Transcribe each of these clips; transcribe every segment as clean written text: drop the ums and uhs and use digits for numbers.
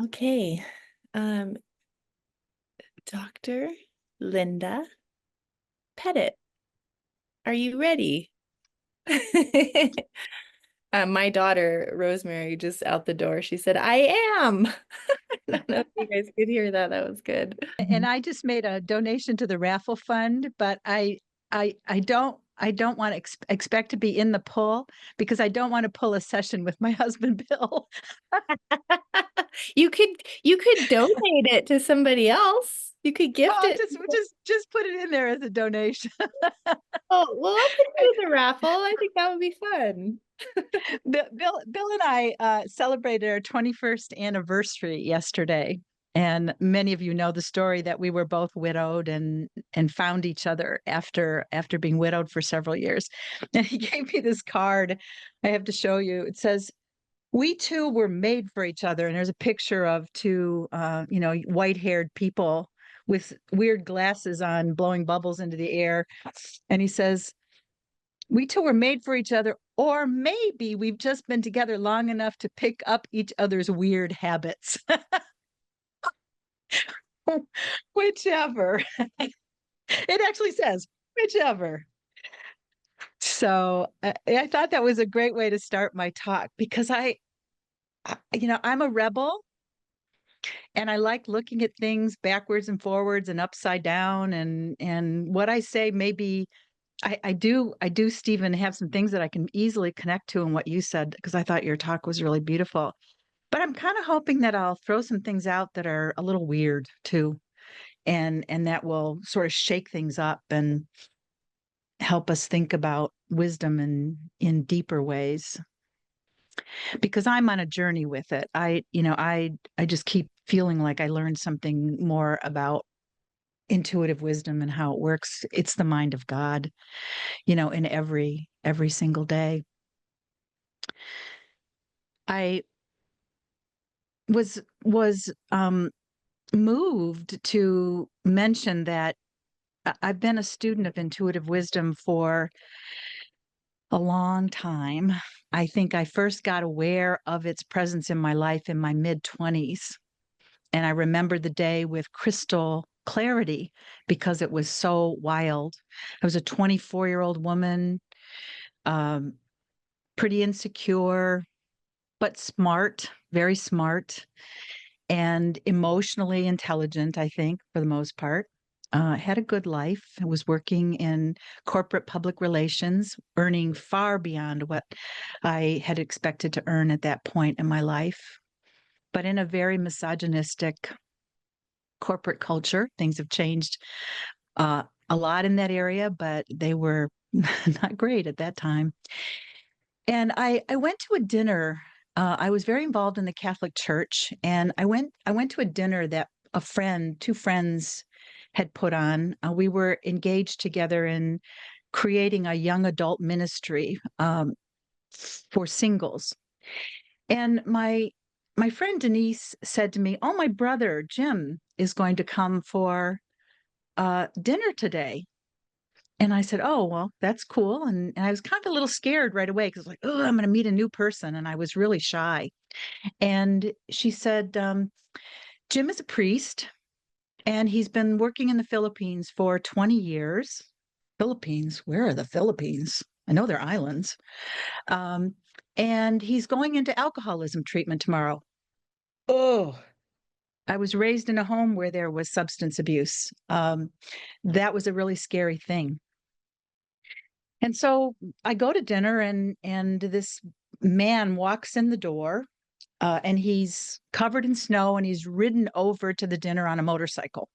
Okay. Um, Dr. Linda Pettit, are you ready? My daughter, Rosemary, just out the door, she said, I am. I don't know if you guys could hear that. That was good. And I just made a donation to the raffle fund, but I don't want to expect to be in the pull because I don't want to pull a session with my husband Bill. You could donate it to somebody else. You could gift Oh, it. just put it in there as a donation. Oh, well, I'll put you in the raffle. I think that would be fun. Bill and I celebrated our 21st anniversary yesterday. And many of you know the story that we were both widowed and found each other after being widowed for several years. And he gave me this card. I have to show you. It says, "We two were made for each other." And there's a picture of two, white-haired people with weird glasses on, blowing bubbles into the air. And he says, "We two were made for each other, or maybe we've just been together long enough to pick up each other's weird habits." Whichever. It actually says, whichever. So I thought that was a great way to start my talk because I'm a rebel and I like looking at things backwards and forwards and upside down. And what I say, maybe I do, Stephen, have some things that I can easily connect to in what you said because I thought your talk was really beautiful. But I'm kind of hoping that I'll throw some things out that are a little weird too, and that will sort of shake things up and help us think about wisdom in deeper ways. Because I'm on a journey with it. I just keep feeling like I learned something more about intuitive wisdom and how it works. It's the mind of God, in every single day. I was moved to mention that I've been a student of intuitive wisdom for a long time. I think I first got aware of its presence in my life in my mid-20s. And I remember the day with crystal clarity because it was so wild. I was a 24-year-old woman, um, pretty insecure, but smart, very smart, and emotionally intelligent, I think, for the most part. Had a good life. I was working in corporate public relations, earning far beyond what I had expected to earn at that point in my life, but in a very misogynistic corporate culture. Things have changed a lot in that area, but they were not great at that time. And I went to a dinner. I was very involved in the Catholic Church, and I went to a dinner that two friends had put on. We were engaged together in creating a young adult ministry for singles. And my friend Denise said to me, "Oh, my brother Jim is going to come for dinner today." And I said, "Oh, well, that's cool." And I was kind of a little scared right away because like, oh, I'm going to meet a new person. And I was really shy. And she said, "Jim is a priest and he's been working in the Philippines for 20 years." Philippines? Where are the Philippines? I know they're islands. Um, and he's going into alcoholism treatment tomorrow. Oh, I was raised in a home where there was substance abuse. That was a really scary thing. And so I go to dinner and this man walks in the door, and he's covered in snow and he's ridden over to the dinner on a motorcycle.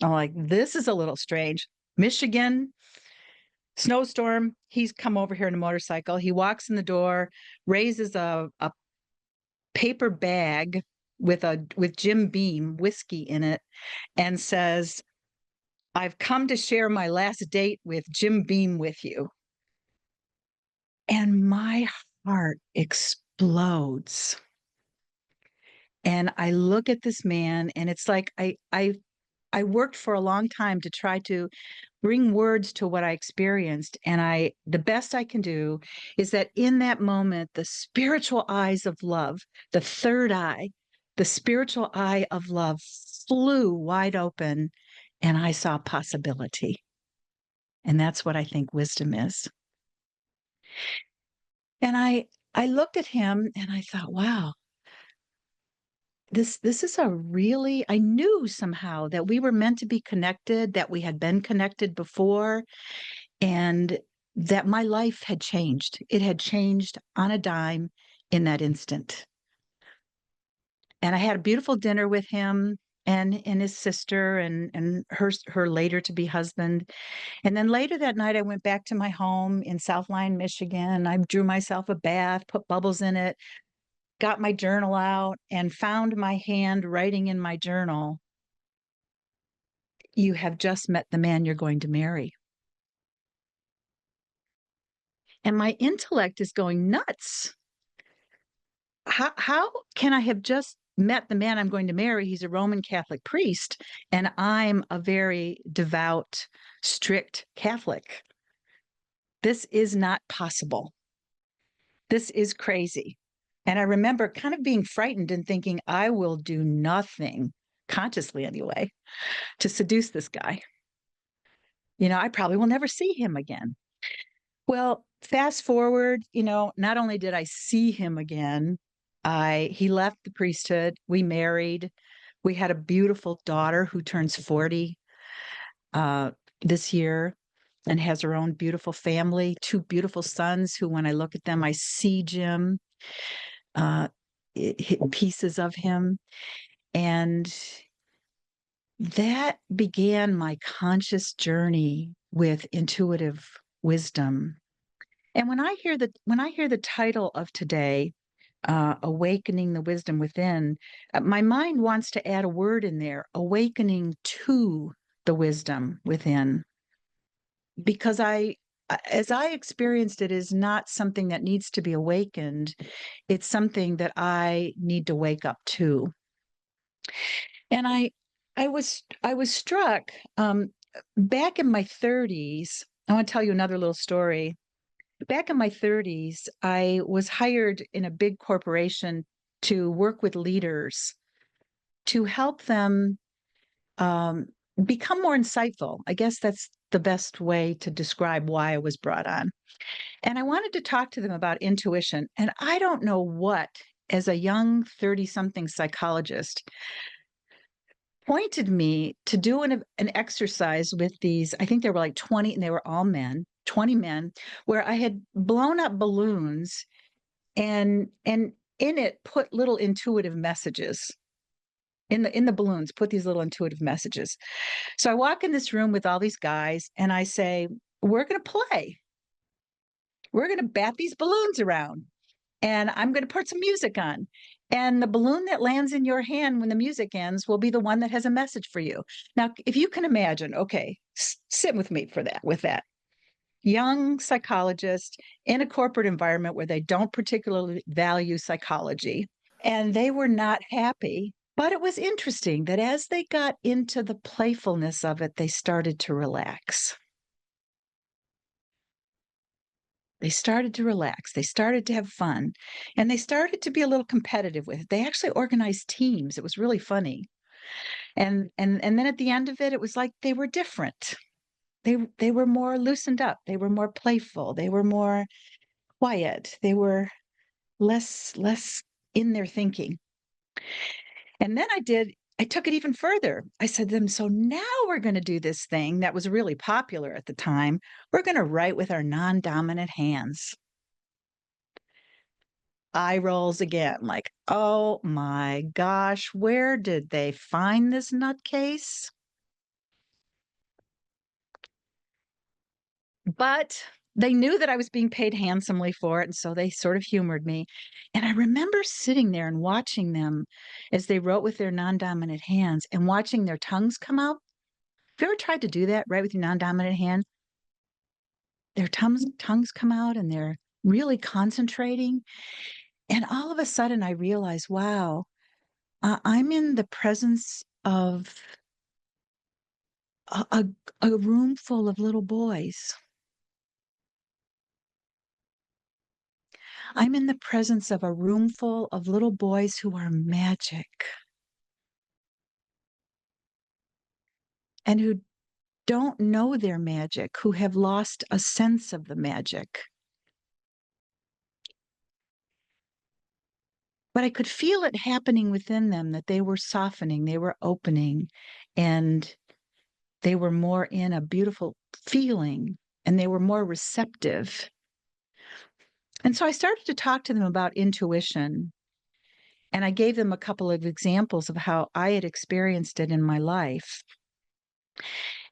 I'm like, this is a little strange. Michigan, snowstorm. He's come over here in a motorcycle. He walks in the door, raises a paper bag with Jim Beam whiskey in it, and says, "I've come to share my last date with Jim Beam with you." And my heart explodes. And I look at this man and it's like I worked for a long time to try to bring words to what I experienced, and the best I can do is that in that moment the spiritual eyes of love, the third eye, the spiritual eye of love flew wide open and I saw possibility. And that's what I think wisdom is. And I looked at him and I thought, wow, this is a really I knew somehow that we were meant to be connected, that we had been connected before, and that my life had changed. It had changed on a dime in that instant. And I had a beautiful dinner with him and his sister and her later to be husband. And then later that night I went back to my home in South Lyon, Michigan. I drew myself a bath, put bubbles in it, got my journal out and found my hand writing in my journal, "You have just met the man you're going to marry." And my intellect is going nuts. How can I have just met the man I'm going to marry? He's a Roman Catholic priest, and I'm a very devout, strict Catholic. This is not possible. This is crazy. And I remember kind of being frightened and thinking, I will do nothing, consciously anyway, to seduce this guy. I probably will never see him again. Well, fast forward, not only did I see him again, I he left the priesthood, we married, we had a beautiful daughter who turns 40 uh, this year and has her own beautiful family, two beautiful sons who, when I look at them, I see Jim, uh, pieces of him. And that began my conscious journey with intuitive wisdom. And when I hear the title of today, awakening the wisdom within, my mind wants to add a word in there, awakening to the wisdom within, because as I experienced it, is not something that needs to be awakened. It's something that I need to wake up to. And I was struck back in my 30s. I want to tell you another little story. Back in my 30s, I was hired in a big corporation to work with leaders to help them um, become more insightful. I guess that's the best way to describe why I was brought on. And I wanted to talk to them about intuition. And I don't know what, as a young 30 something psychologist, pointed me to do an exercise with these. I think there were like 20, and they were all men, 20 men, where I had blown up balloons and in it put little intuitive messages in the balloons, put these little intuitive messages. So I walk in this room with all these guys and I say, we're going to play. We're going to bat these balloons around and I'm going to put some music on. And the balloon that lands in your hand when the music ends will be the one that has a message for you. Now, if you can imagine, okay, sit with me with that. Young psychologist in a corporate environment where they don't particularly value psychology. And they were not happy. But it was interesting that as they got into the playfulness of it, they started to relax. They started to relax. They started to have fun. And they started to be a little competitive with it. They actually organized teams. It was really funny. And then at the end of it, it was like they were different. They were more loosened up. They were more playful. They were more quiet. They were less in their thinking. And then I took it even further. I said to them, so now we're going to do this thing that was really popular at the time. We're going to write with our non-dominant hands. Eye rolls again, like, oh my gosh, where did they find this nutcase? But they knew that I was being paid handsomely for it. And so they sort of humored me. And I remember sitting there and watching them as they wrote with their non dominant hands and watching their tongues come out. Have you ever tried to do that, right, with your non dominant hand? Their tongues come out and they're really concentrating. And all of a sudden, I realized, wow, I'm in the presence of a room full of little boys. I'm in the presence of a room full of little boys who are magic and who don't know their magic, who have lost a sense of the magic. But I could feel it happening within them, that they were softening, they were opening, and they were more in a beautiful feeling, and they were more receptive. And so I started to talk to them about intuition, and I gave them a couple of examples of how I had experienced it in my life.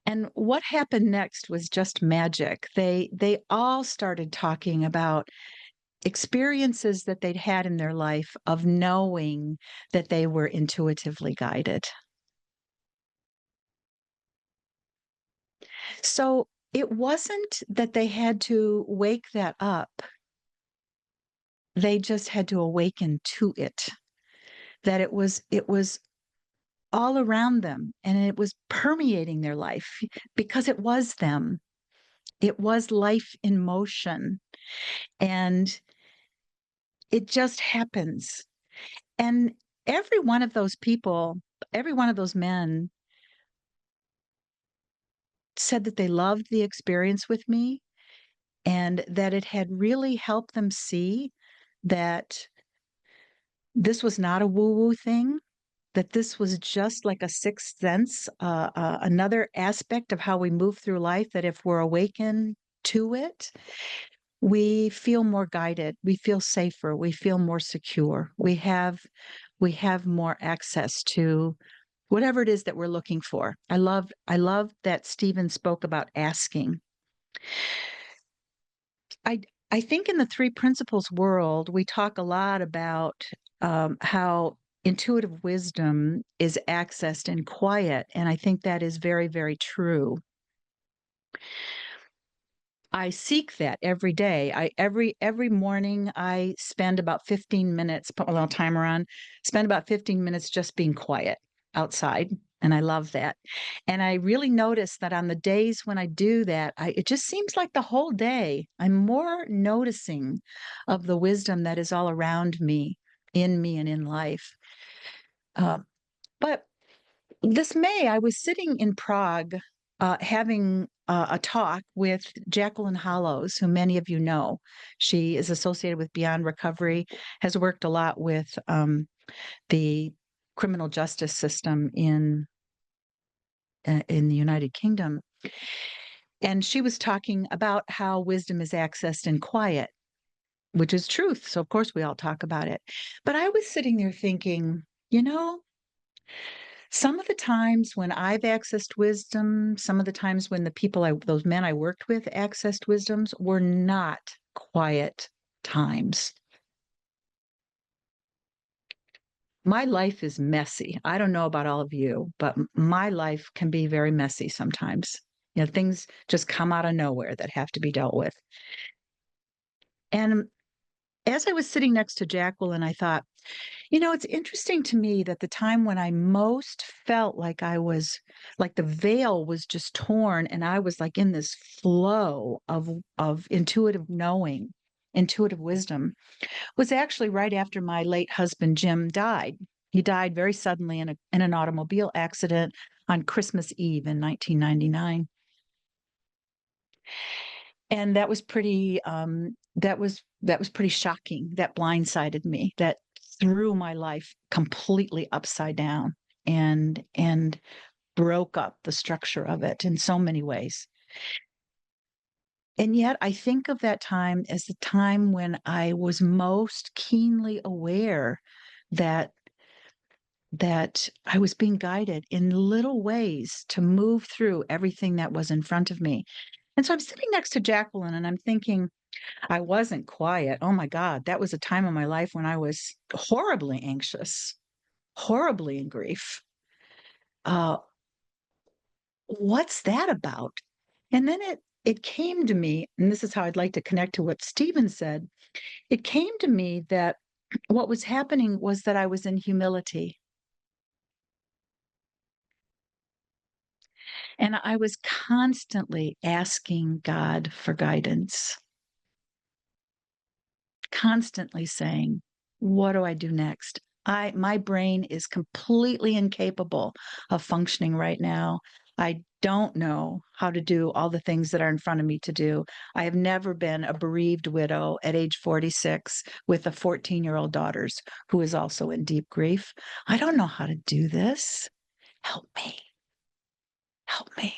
And what happened next was just magic. They all started talking about experiences that they'd had in their life of knowing that they were intuitively guided. So it wasn't that they had to wake that up. They just had to awaken to it, that it was all around them and it was permeating their life because it was them. It was life in motion and it just happens. And every one of those people, every one of those men said that they loved the experience with me and that it had really helped them see that this was not a woo-woo thing, that this was just like a sixth sense, another aspect of how we move through life, that if we're awakened to it, we feel more guided, we feel safer, we feel more secure. We have more access to whatever it is that we're looking for. I love that Stephen spoke about asking. I I think in the three principles world, we talk a lot about how intuitive wisdom is accessed in quiet, and I think that is very, very true. I seek that every day. Every morning I spend about 15 minutes, put a little timer on, spend about 15 minutes just being quiet outside. And I love that. And I really notice that on the days when I do that, it just seems like the whole day I'm more noticing of the wisdom that is all around me, in me, and in life. Uh, but this May, I was sitting in Prague having a talk with Jacqueline Hollows, who many of you know. She is associated with Beyond Recovery, has worked a lot with the criminal justice system in the United Kingdom. And she was talking about how wisdom is accessed in quiet, which is truth. So, of course, we all talk about it. But I was sitting there thinking, you know, some of the times when I've accessed wisdom, some of the times when those men I worked with accessed wisdoms were not quiet times. My life is messy. I don't know about all of you, but my life can be very messy sometimes. Things just come out of nowhere that have to be dealt with. And as I was sitting next to Jacqueline, I thought, it's interesting to me that the time when I most felt like like the veil was just torn and I was like in this flow of intuitive knowing, intuitive wisdom, was actually right after my late husband Jim died. He died very suddenly in an automobile accident on Christmas Eve in 1999. And that was pretty shocking. That blindsided me. That threw my life completely upside down and broke up the structure of it in so many ways. And yet I think of that time as the time when I was most keenly aware that that I was being guided in little ways to move through everything that was in front of me. And so I'm sitting next to Jacqueline and I'm thinking, I wasn't quiet. Oh my God, that was a time in my life when I was horribly anxious, horribly in grief. Uh, what's that about? And then it came to me, and this is how I'd like to connect to what Stephen said. It came to me that what was happening was that I was in humility. And I was constantly asking God for guidance, constantly saying, what do I do next? My brain is completely incapable of functioning right now. I don't know how to do all the things that are in front of me to do. I have never been a bereaved widow at age 46 with a 14-year-old daughter who is also in deep grief. I don't know how to do this. Help me. Help me.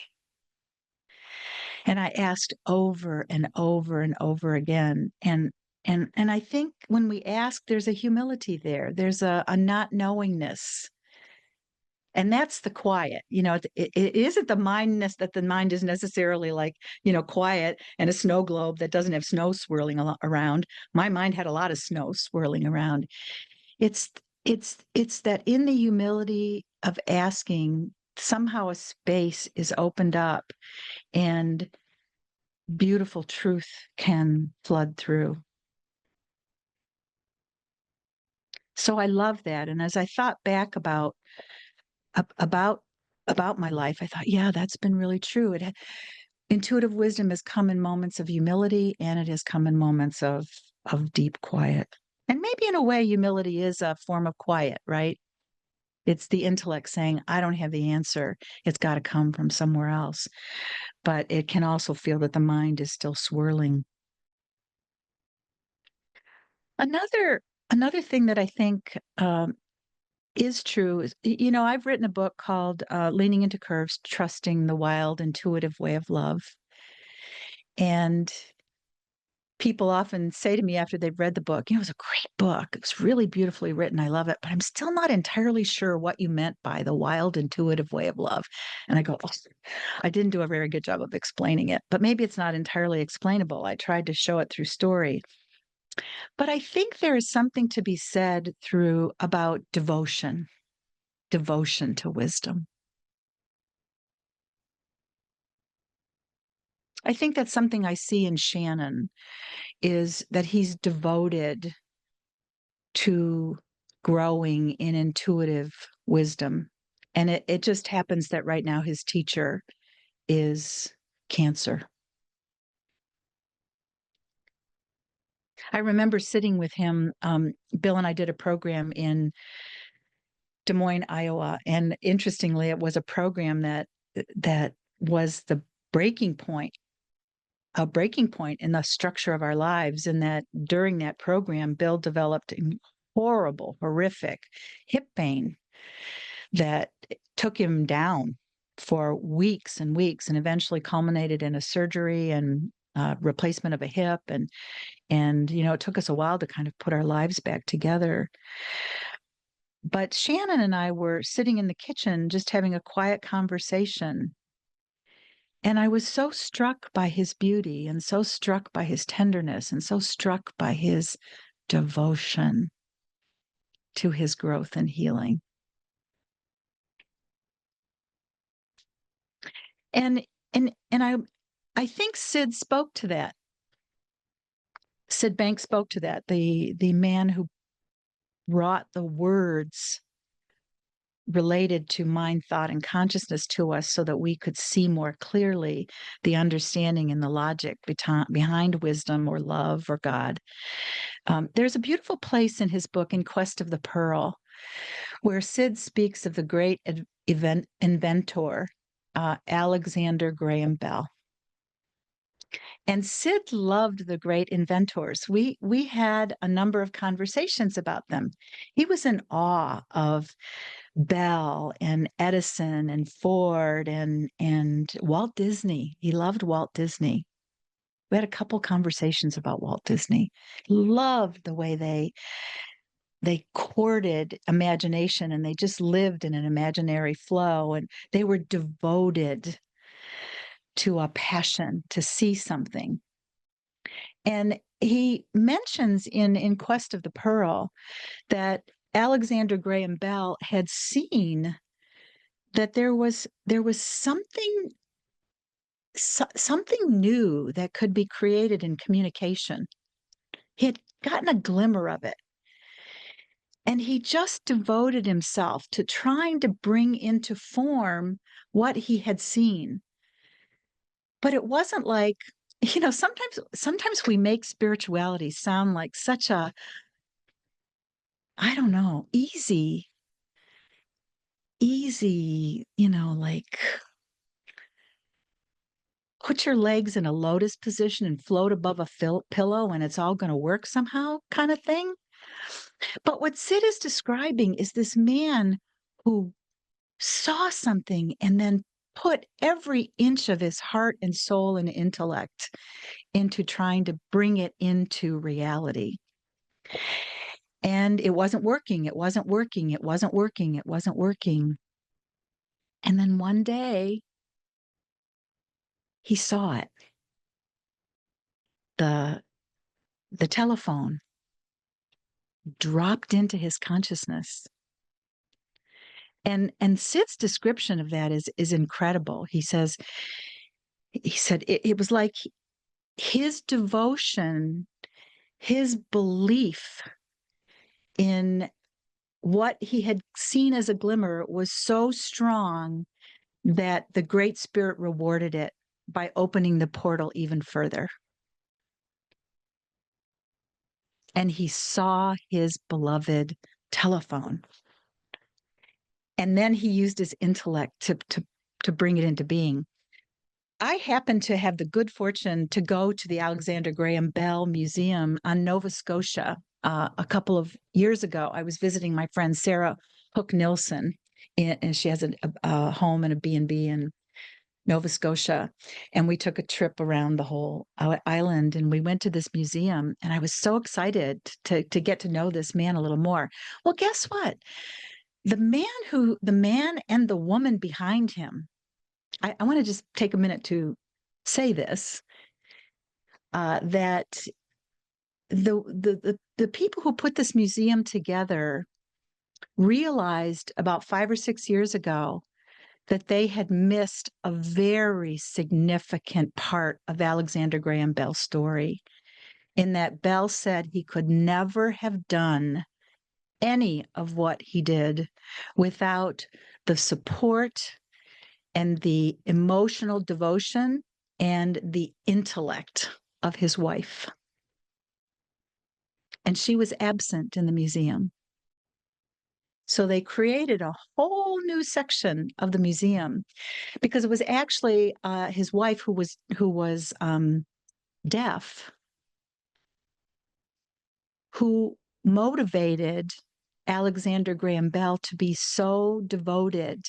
And I asked over and over and over again. And I think when we ask, there's a humility there. There's a not knowingness. And that's the quiet. It isn't the mindness that the mind is necessarily like, quiet and a snow globe that doesn't have snow swirling around. My mind had a lot of snow swirling around. It's it's that in the humility of asking, somehow a space is opened up and beautiful truth can flood through. So I love that. And as I thought back about about my life, I thought, yeah, that's been really true. Intuitive wisdom has come in moments of humility, and it has come in moments of deep quiet. And maybe in a way, humility is a form of quiet, right? It's the intellect saying, I don't have the answer. It's got to come from somewhere else. But it can also feel that the mind is still swirling. Another another thing that I think is true is, I've written a book called Leaning into Curves, Trusting the Wild, Intuitive Way of Love. And people often say to me after they've read the book, it was a great book. It was really beautifully written. I love it, but I'm still not entirely sure what you meant by the wild, intuitive way of love. And I go, oh, I didn't do a very good job of explaining it, but maybe it's not entirely explainable. I tried to show it through story. But I think there is something to be said through about devotion to wisdom. I think that's something I see in Shannon is that he's devoted to growing in intuitive wisdom. And it just happens that right now his teacher is cancer. I remember sitting with him. Bill and I did a program in Des Moines, Iowa, and interestingly, it was a program that was the breaking point, a breaking point in the structure of our lives. In that during that program, Bill developed horrible, horrific hip pain that took him down for weeks and weeks, and eventually culminated in a surgery and replacement of a hip. And it took us a while to kind of put our lives back together. But Shannon and I were sitting in the kitchen just having a quiet conversation. And I was so struck by his beauty and so struck by his tenderness and so struck by his devotion to his growth and healing. And and I think Sid spoke to that. Sid Banks spoke to that. The man who brought the words related to mind, thought, and consciousness to us so that we could see more clearly the understanding and the logic behind wisdom or love or God. There's a beautiful place in his book, In Quest of the Pearl, where Sid speaks of the great inventor, Alexander Graham Bell. And Sid loved the great inventors. We had a number of conversations about them. He was in awe of Bell and Edison and Ford and Walt Disney. He loved Walt Disney. We had a couple conversations about Walt Disney. Loved the way they courted imagination and they just lived in an imaginary flow, and they were devoted to a passion to see something. And he mentions in Quest of the Pearl that Alexander Graham Bell had seen that there was something new that could be created in communication. He had gotten a glimmer of it. And he just devoted himself to trying to bring into form what he had seen. But it wasn't like sometimes we make spirituality sound like such a, I don't know, easy, like put your legs in a lotus position and float above a pillow and it's all going to work somehow kind of thing. But what Sid is describing is this man who saw something and then put every inch of his heart and soul and intellect into trying to bring it into reality. And it wasn't working. It wasn't working. It wasn't working. It wasn't working. And then one day he saw it. The the telephone dropped into his consciousness. And Sid's description of that is incredible. He said it was like his devotion, his belief in what he had seen as a glimmer was so strong that the Great Spirit rewarded it by opening the portal even further. And he saw his beloved telephone. And then he used his intellect to bring it into being. I happened to have the good fortune to go to the Alexander Graham Bell Museum on Nova Scotia a couple of years ago. I was visiting my friend Sarah Hook Nilsson, and she has a home and a B&B in Nova Scotia. And we took a trip around the whole island and we went to this museum. And I was so excited to get to know this man a little more. Well, guess what? The man and the woman behind him, I want to just take a minute to say this, that the people who put this museum together realized about 5 or 6 years ago that they had missed a very significant part of Alexander Graham Bell's story, in that Bell said he could never have done any of what he did without the support and the emotional devotion and the intellect of his wife. And she was absent in the museum. So they created a whole new section of the museum because it was actually his wife who was deaf, who motivated Alexander Graham Bell to be so devoted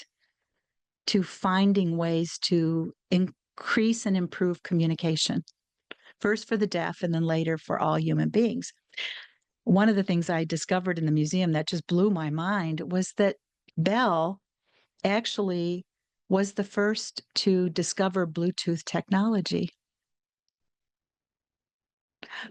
to finding ways to increase and improve communication, first for the deaf and then later for all human beings. One of the things I discovered in the museum that just blew my mind was that Bell actually was the first to discover Bluetooth technology.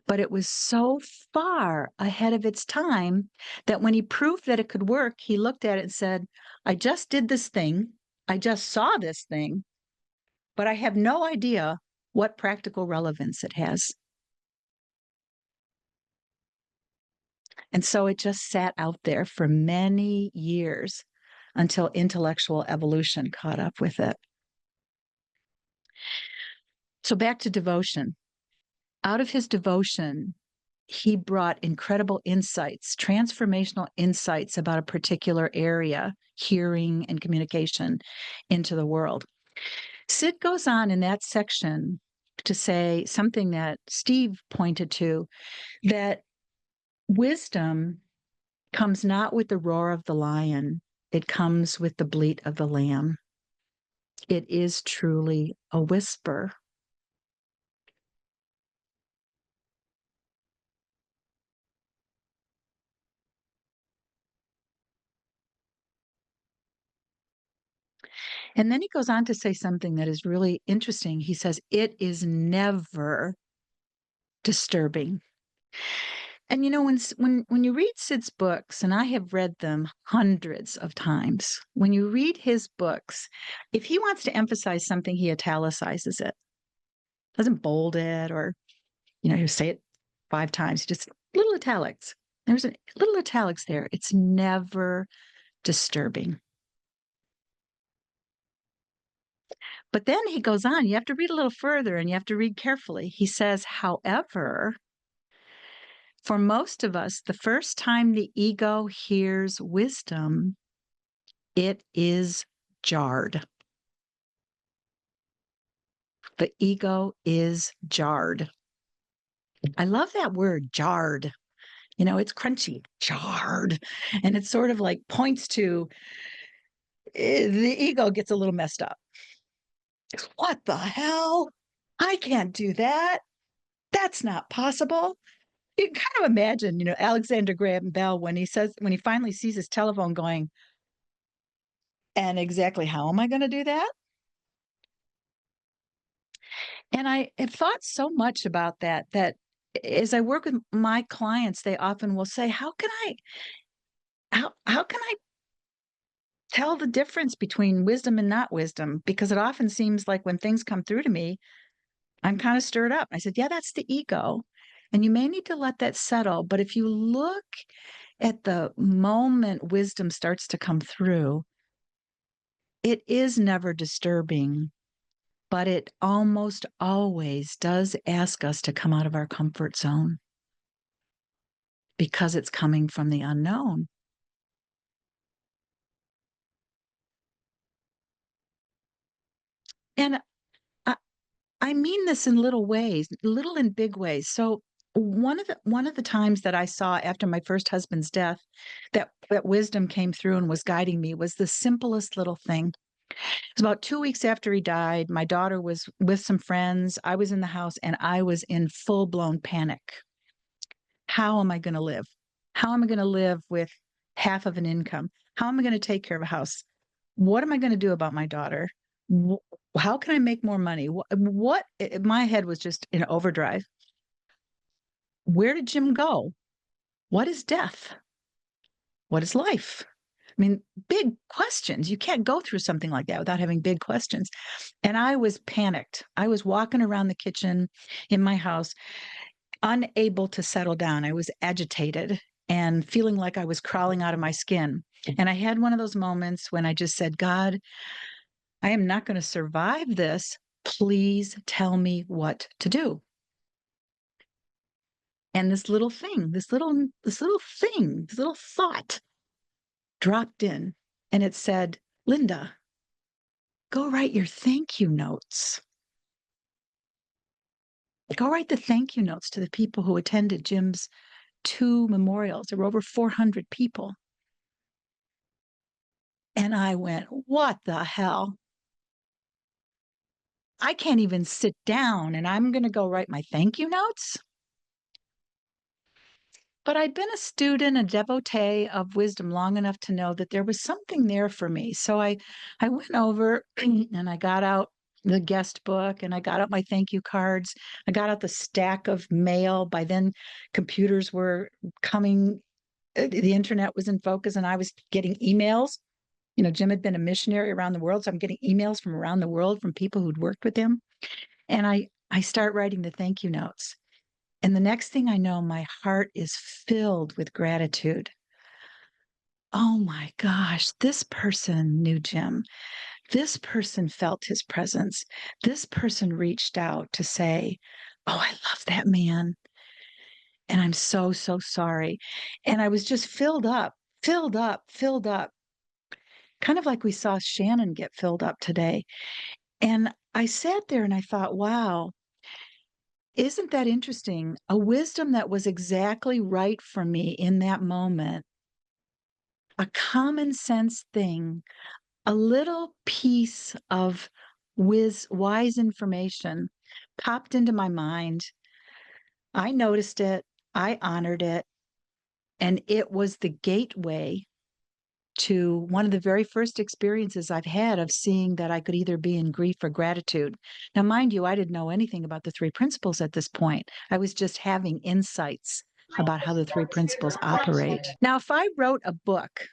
But it was so far ahead of its time that when he proved that it could work, he looked at it and said, I just did this thing. I just saw this thing, but I have no idea what practical relevance it has. And so it just sat out there for many years until intellectual evolution caught up with it. So back to devotion. Out of his devotion, he brought incredible insights, transformational insights about a particular area, hearing and communication, into the world. Sid goes on in that section to say something that Steve pointed to, that wisdom comes not with the roar of the lion, it comes with the bleat of the lamb. It is truly a whisper. And then he goes on to say something that is really interesting. He says, it is never disturbing. And when you read Sid's books, and I have read them hundreds of times, when you read his books, if he wants to emphasize something, he italicizes it, doesn't bold it, or he'll say it 5 times, just little italics. There's a little italics there. It's never disturbing. But then he goes on, you have to read a little further and you have to read carefully. He says, however, for most of us, the first time the ego hears wisdom, it is jarred. The ego is jarred. I love that word, jarred. It's crunchy, jarred. And it sort of like points to the ego gets a little messed up. What the hell? I can't do that. That's not possible. You can kind of imagine, Alexander Graham Bell when he finally sees his telephone going, and exactly how am I going to do that? And I have thought so much about that as I work with my clients, they often will say, how can I tell the difference between wisdom and not wisdom? Because it often seems like when things come through to me, I'm kind of stirred up. I said, yeah, that's the ego. And you may need to let that settle. But if you look at the moment wisdom starts to come through, it is never disturbing, but it almost always does ask us to come out of our comfort zone because it's coming from the unknown. And I, I mean this in little ways, little and big ways. So one of the times that I saw after my first husband's death that wisdom came through and was guiding me was the simplest little thing. It was about 2 weeks after he died. My daughter was with some friends. I was in the house and I was in full blown panic. How am I going to live? How am I going to live with half of an income? How am I going to take care of a house? What am I going to do about my daughter? How can I make more money? My head was just in overdrive. Where did Jim go? What is death? What is life? I mean, big questions. You can't go through something like that without having big questions. And I was panicked. I was walking around the kitchen in my house, unable to settle down. I was agitated and feeling like I was crawling out of my skin. And I had one of those moments when I just said, God, I am not going to survive this. Please tell me what to do. And this little thought dropped in and it said, Linda, go write your thank you notes. Go write the thank you notes to the people who attended Jim's 2 memorials. There were over 400 people. And I went, what the hell? I can't even sit down and I'm going to go write my thank you notes. But I'd been a student, a devotee of wisdom long enough to know that there was something there for me. So I went over and I got out the guest book and I got out my thank you cards. I got out the stack of mail. By then, computers were coming, the internet was in focus, and I was getting emails. Jim had been a missionary around the world. So I'm getting emails from around the world from people who'd worked with him. And I start writing the thank you notes. And the next thing I know, my heart is filled with gratitude. Oh my gosh, this person knew Jim. This person felt his presence. This person reached out to say, oh, I love that man. And I'm so, so sorry. And I was just filled up, filled up, filled up, kind of like we saw Shannon get filled up today. And I sat there and I thought, wow, isn't that interesting? A wisdom that was exactly right for me in that moment, a common sense thing, a little piece of wise information popped into my mind. I noticed it, I honored it, and it was the gateway to one of the very first experiences I've had of seeing that I could either be in grief or gratitude. Now, mind you, I didn't know anything about the three principles at this point. I was just having insights about how the three principles operate. Now, if I wrote a book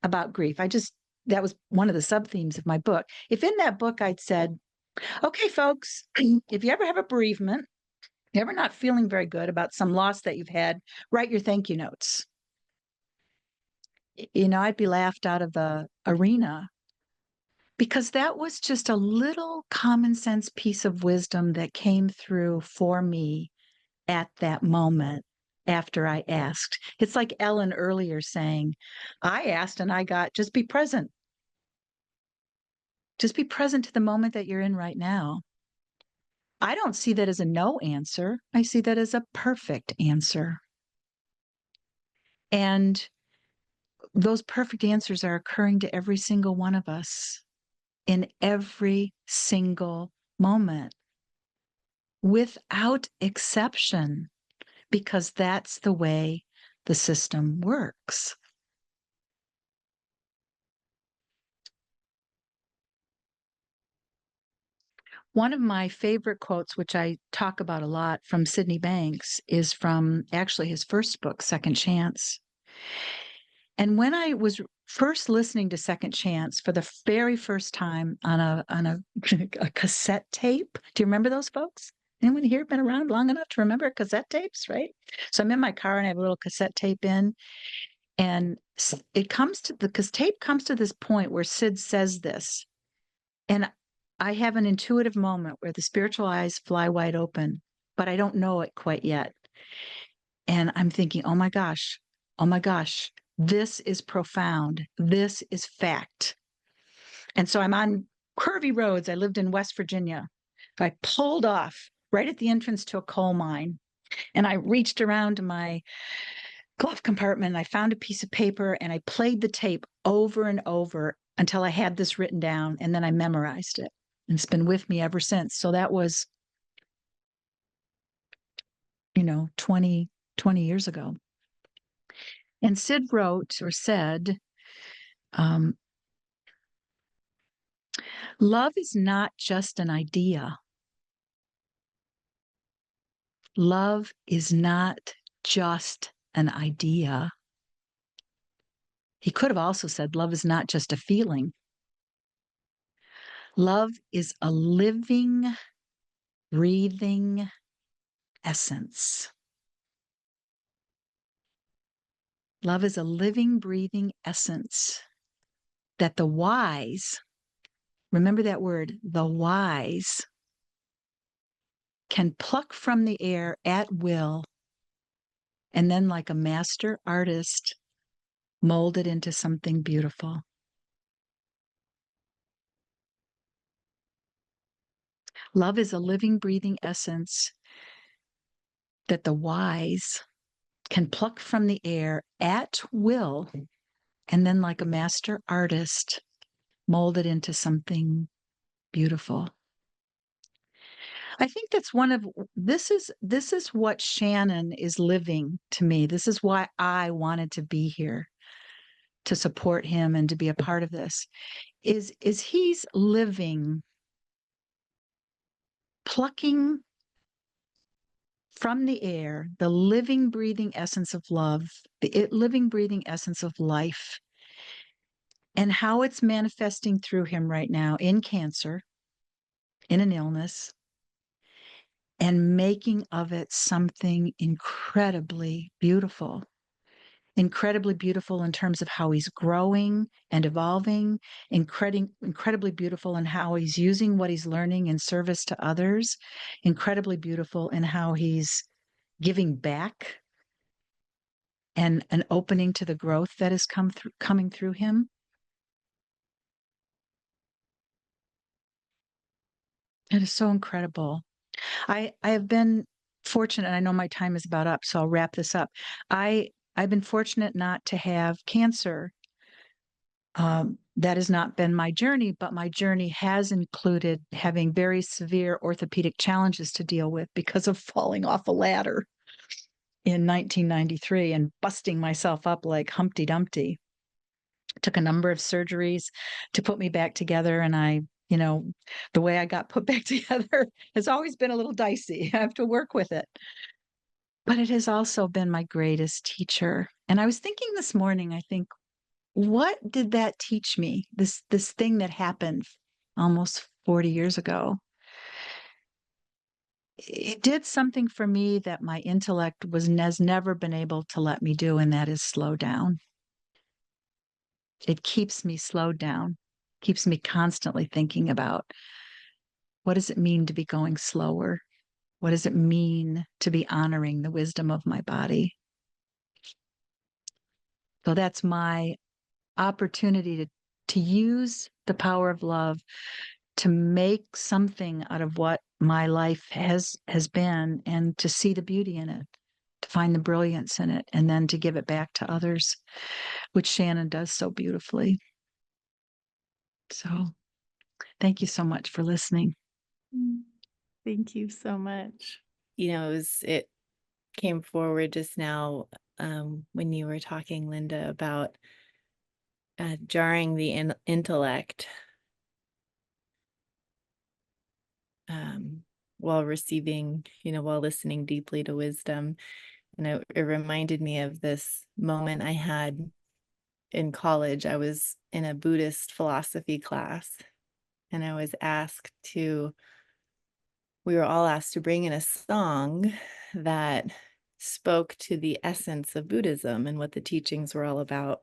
about grief, that was one of the sub themes of my book. If in that book I'd said, okay, folks, if you ever have a bereavement, you're ever not feeling very good about some loss that you've had, write your thank you notes. I'd be laughed out of the arena because that was just a little common sense piece of wisdom that came through for me at that moment after I asked. It's like Ellen earlier saying, I asked and I got, just be present. Just be present to the moment that you're in right now. I don't see that as a no answer. I see that as a perfect answer. And those perfect answers are occurring to every single one of us in every single moment without exception, because that's the way the system works. One of my favorite quotes, which I talk about a lot from Sydney Banks, is from actually his first book, Second Chance. And when I was first listening to Second Chance for the very first time on a cassette tape, do you remember those folks? Anyone here been around long enough to remember cassette tapes, right? So I'm in my car and I have a little cassette tape in, and it comes to because tape comes to this point where Sid says this, and I have an intuitive moment where the spiritual eyes fly wide open, but I don't know it quite yet. And I'm thinking, oh my gosh, this is profound. This is fact. And so I'm on curvy roads. I lived in West Virginia. I pulled off right at the entrance to a coal mine. And I reached around to my glove compartment and I found a piece of paper and I played the tape over and over until I had this written down. And then I memorized it. And it's been with me ever since. So that was, 20 years ago. And Sid wrote or said, um, love is not just an idea. Love is not just an idea. He could have also said, love is not just a feeling. Love is a living, breathing essence. Love is a living, breathing essence that the wise, remember that word, the wise, can pluck from the air at will, and then, like a master artist, mold it into something beautiful. Love is a living, breathing essence that the wise can pluck from the air at will, and then, like a master artist, mold it into something beautiful. I think that's one of this is what Shannon is living to me. This is why I wanted to be here to support him and to be a part of this. Is he's living, plucking from the air the living, breathing essence of love, the living, breathing essence of life, and how it's manifesting through him right now in cancer, in an illness, and making of it something incredibly beautiful in terms of how he's growing and evolving, incredibly beautiful in how he's using what he's learning in service to others, incredibly beautiful in how he's giving back and an opening to the growth that is coming through him. It is so incredible. I have been fortunate, and I know my time is about up, so I'll wrap this up. I've been fortunate not to have cancer. That has not been my journey, but my journey has included having very severe orthopedic challenges to deal with because of falling off a ladder in 1993 and busting myself up like Humpty Dumpty. Took a number of surgeries to put me back together, and the way I got put back together has always been a little dicey. I have to work with it. But it has also been my greatest teacher. And I was thinking this morning, I think, what did that teach me? This thing that happened almost 40 years ago. It did something for me that my intellect has never been able to let me do, and that is slow down. It keeps me slowed down. keeps me constantly thinking about what does it mean to be going slower? What does it mean to be honoring the wisdom of my body? So that's my opportunity to use the power of love to make something out of what my life has been, and to see the beauty in it, to find the brilliance in it, and then to give it back to others, which Shannon does so beautifully. So thank you so much for listening. Thank you so much. It came forward just now when you were talking, Linda, about jarring the intellect while receiving, while listening deeply to wisdom. And it reminded me of this moment I had in college. I was in a Buddhist philosophy class, and we were all asked to bring in a song that spoke to the essence of Buddhism and what the teachings were all about.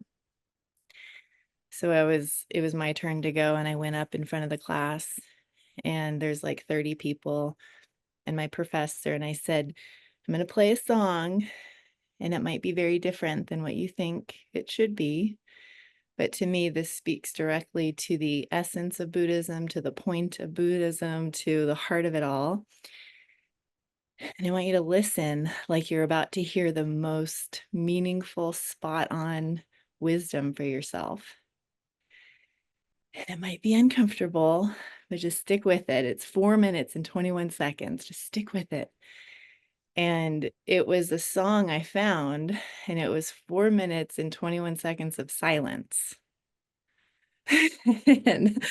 So it was my turn to go, and I went up in front of the class, and there's like 30 people and my professor, and I said, I'm going to play a song, and it might be very different than what you think it should be. But to me, this speaks directly to the essence of Buddhism, to the point of Buddhism, to the heart of it all. And I want you to listen like you're about to hear the most meaningful, spot on wisdom for yourself. And it might be uncomfortable, but just stick with it. It's 4 minutes and 21 seconds. Just stick with it. And it was a song I found, and it was 4 minutes and 21 seconds of silence. and,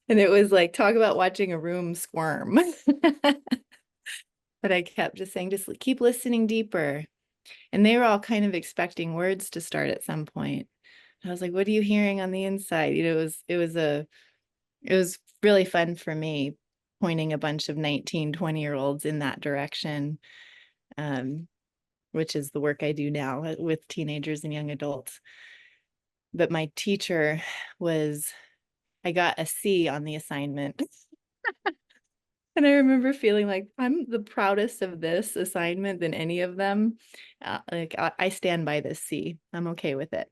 and it was like, talk about watching a room squirm. But I kept just saying, just keep listening deeper. And they were all kind of expecting words to start at some point. I was like, what are you hearing on the inside? It was really fun for me, pointing a bunch of 19, 20-year-olds in that direction, which is the work I do now with teenagers and young adults. But my teacher I got a C on the assignment. And I remember feeling like I'm the proudest of this assignment than any of them. I stand by this C. I'm okay with it.